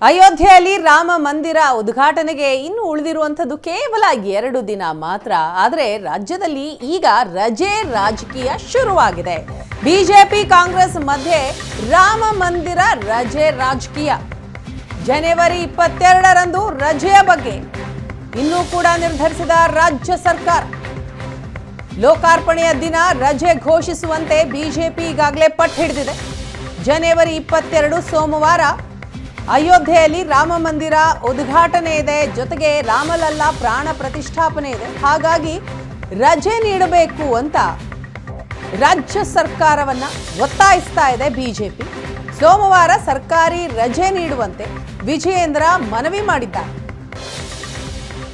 ಅಯೋಧ್ಯೆಯಲ್ಲಿ ರಾಮ ಮಂದಿರ ಉದ್ಘಾಟನೆಗೆ ಇನ್ನು ಉಳಿದಿರುವಂಥದ್ದು ಕೇವಲ 2 ದಿನ ಮಾತ್ರ. ಆದರೆ ರಾಜ್ಯದಲ್ಲಿ ಈಗ ರಜೆ ರಾಜಕೀಯ ಶುರುವಾಗಿದೆ. ಬಿಜೆಪಿ ಕಾಂಗ್ರೆಸ್ ಮಧ್ಯೆ ರಾಮ ಮಂದಿರ ರಜೆ ರಾಜಕೀಯ. ಜನವರಿ 22ರಂದು ರಜೆಯ ಬಗ್ಗೆ ಇನ್ನೂ ಕೂಡ ನಿರ್ಧರಿಸಿದ ರಾಜ್ಯ ಸರ್ಕಾರ. ಲೋಕಾರ್ಪಣೆಯ ದಿನ ರಜೆ ಘೋಷಿಸುವಂತೆ ಬಿಜೆಪಿ ಈಗಾಗಲೇ ಪಟ್ಟು ಹಿಡಿದಿದೆ. ಜನವರಿ 22 ಸೋಮವಾರ ಅಯೋಧ್ಯೆಯಲ್ಲಿ ರಾಮ ಮಂದಿರ ಉದ್ಘಾಟನೆ ಇದೆ. ಜೊತೆಗೆ ರಾಮಲಲ್ಲಾ ಪ್ರಾಣ ಪ್ರತಿಷ್ಠಾಪನೆ ಇದೆ. ಹಾಗಾಗಿ ರಜೆ ನೀಡಬೇಕು ಅಂತ ರಾಜ್ಯ ಸರ್ಕಾರವನ್ನ ಒತ್ತಾಯಿಸ್ತಾ ಇದೆ ಬಿಜೆಪಿ. ಸೋಮವಾರ ಸರ್ಕಾರಿ ರಜೆ ನೀಡುವಂತೆ ವಿಜಯೇಂದ್ರ ಮನವಿ ಮಾಡಿದ್ದಾರೆ.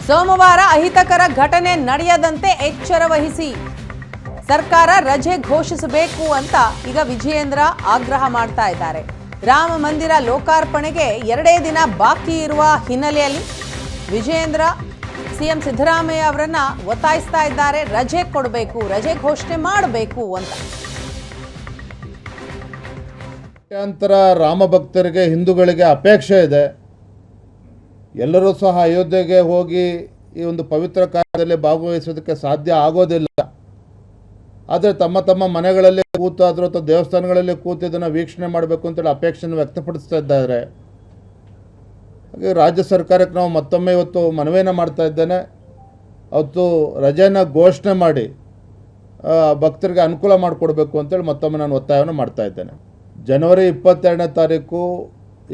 ಸೋಮವಾರ ಅಹಿತಕರ ಘಟನೆ ನಡೆಯದಂತೆ ಎಚ್ಚರ ವಹಿಸಿ ಸರ್ಕಾರ ರಜೆ ಘೋಷಿಸಬೇಕು ಅಂತ ಈಗ ವಿಜಯೇಂದ್ರ ಆಗ್ರಹ ಮಾಡ್ತಾ ಇದ್ದಾರೆ. ರಾಮ ಮಂದಿರ ಲೋಕಾರ್ಪಣೆಗೆ 2 ದಿನ ಬಾಕಿ ಇರುವ ಹಿನ್ನೆಲೆಯಲ್ಲಿ ವಿಜಯೇಂದ್ರ ಸಿಎಂ ಸಿದ್ದರಾಮಯ್ಯ ಅವರನ್ನ ಒತ್ತಾಯಿಸ್ತಾ ಇದ್ದಾರೆ. ರಜೆ ಕೊಡಬೇಕು, ರಜೆ ಘೋಷಣೆ ಮಾಡಬೇಕು ಅಂತ. ಲಕ್ಷಾಂತರ ರಾಮ ಭಕ್ತರಿಗೆ, ಹಿಂದೂಗಳಿಗೆ ಅಪೇಕ್ಷೆ ಇದೆ. ಎಲ್ಲರೂ ಸಹ ಅಯೋಧ್ಯೆಗೆ ಹೋಗಿ ಈ ಒಂದು ಪವಿತ್ರ ಕಾರ್ಯದಲ್ಲಿ ಭಾಗವಹಿಸೋದಕ್ಕೆ ಸಾಧ್ಯ ಆಗೋದಿಲ್ಲ. ಆದರೆ ತಮ್ಮ ತಮ್ಮ ಮನೆಗಳಲ್ಲಿ ಕೂತಾದರೂ ಅಥವಾ ದೇವಸ್ಥಾನಗಳಲ್ಲಿ ಕೂತು ಇದನ್ನು ವೀಕ್ಷಣೆ ಮಾಡಬೇಕು ಅಂತೇಳಿ ಅಪೇಕ್ಷೆಯನ್ನು ವ್ಯಕ್ತಪಡಿಸ್ತಾ ಇದ್ದಾರೆ. ಹಾಗೆ ರಾಜ್ಯ ಸರ್ಕಾರಕ್ಕೆ ನಾವು ಮತ್ತೊಮ್ಮೆ ಇವತ್ತು ಮನವಿಯನ್ನು ಮಾಡ್ತಾ ಇದ್ದೇನೆ. ಅವತ್ತು ರಜೆಯನ್ನು ಘೋಷಣೆ ಮಾಡಿ ಭಕ್ತರಿಗೆ ಅನುಕೂಲ ಮಾಡಿಕೊಡ್ಬೇಕು ಅಂತೇಳಿ ಮತ್ತೊಮ್ಮೆ ನಾನು ಒತ್ತಾಯವನ್ನು ಮಾಡ್ತಾ ಇದ್ದೇನೆ. ಜನವರಿ 22ನೇ ತಾರೀಕು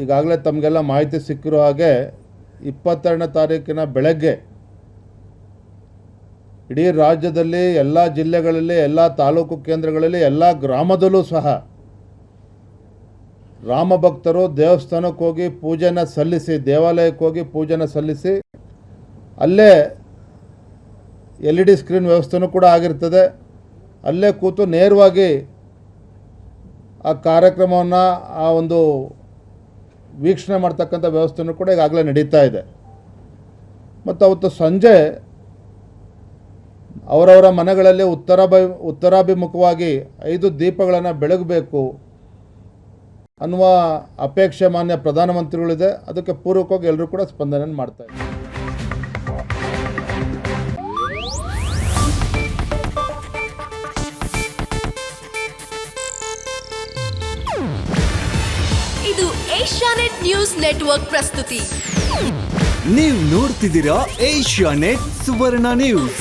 ಈಗಾಗಲೇ ತಮಗೆಲ್ಲ ಮಾಹಿತಿ ಸಿಕ್ಕಿರೋ ಹಾಗೆ 22ನೇ ತಾರೀಕಿನ ಬೆಳಗ್ಗೆ ಇಡೀ ರಾಜ್ಯದಲ್ಲಿ ಎಲ್ಲ ಜಿಲ್ಲೆಗಳಲ್ಲಿ, ಎಲ್ಲ ತಾಲೂಕು ಕೇಂದ್ರಗಳಲ್ಲಿ, ಎಲ್ಲ ಗ್ರಾಮದಲ್ಲೂ ಸಹ ರಾಮ ಭಕ್ತರು ದೇವಸ್ಥಾನಕ್ಕೆ ಹೋಗಿ ಪೂಜೆನ ಸಲ್ಲಿಸಿ, ದೇವಾಲಯಕ್ಕೆ ಹೋಗಿ ಪೂಜೆನ ಸಲ್ಲಿಸಿ, ಅಲ್ಲೇ LED ಸ್ಕ್ರೀನ್ ವ್ಯವಸ್ಥೆನೂ ಕೂಡ ಆಗಿರ್ತದೆ. ಅಲ್ಲೇ ಕೂತು ನೇರವಾಗಿ ಆ ಕಾರ್ಯಕ್ರಮವನ್ನು ಆ ಒಂದು ವೀಕ್ಷಣೆ ಮಾಡ್ತಕ್ಕಂಥ ವ್ಯವಸ್ಥೆನೂ ಕೂಡ ಈಗಾಗಲೇ ನಡೀತಾ ಇದೆ. ಮತ್ತು ಅವತ್ತು ಸಂಜೆ ಅವರವರ ಮನೆಗಳಲ್ಲಿ ಉತ್ತರಾಭಿಮುಖವಾಗಿ 5 ದೀಪಗಳನ್ನು ಬೆಳಗಬೇಕು ಅನ್ನುವ ಅಪೇಕ್ಷೆ ಮಾನ್ಯ ಪ್ರಧಾನಮಂತ್ರಿಗಳಿದೆ. ಅದಕ್ಕೆ ಪೂರಕವಾಗಿ ಎಲ್ಲರೂ ಕೂಡ ಸ್ಪಂದನೆ ಮಾಡ್ತಾ ಇದ್ದಾರೆ. ಇದು ಏಷ್ಯಾನೆಟ್ ನ್ಯೂಸ್ ನೆಟ್ವರ್ಕ್ ಪ್ರಸ್ತುತಿ. ನೀವು ನೋಡ್ತಿದ್ದೀರಾ ಏಷ್ಯಾನೆಟ್ ಸುವರ್ಣ ನ್ಯೂಸ್.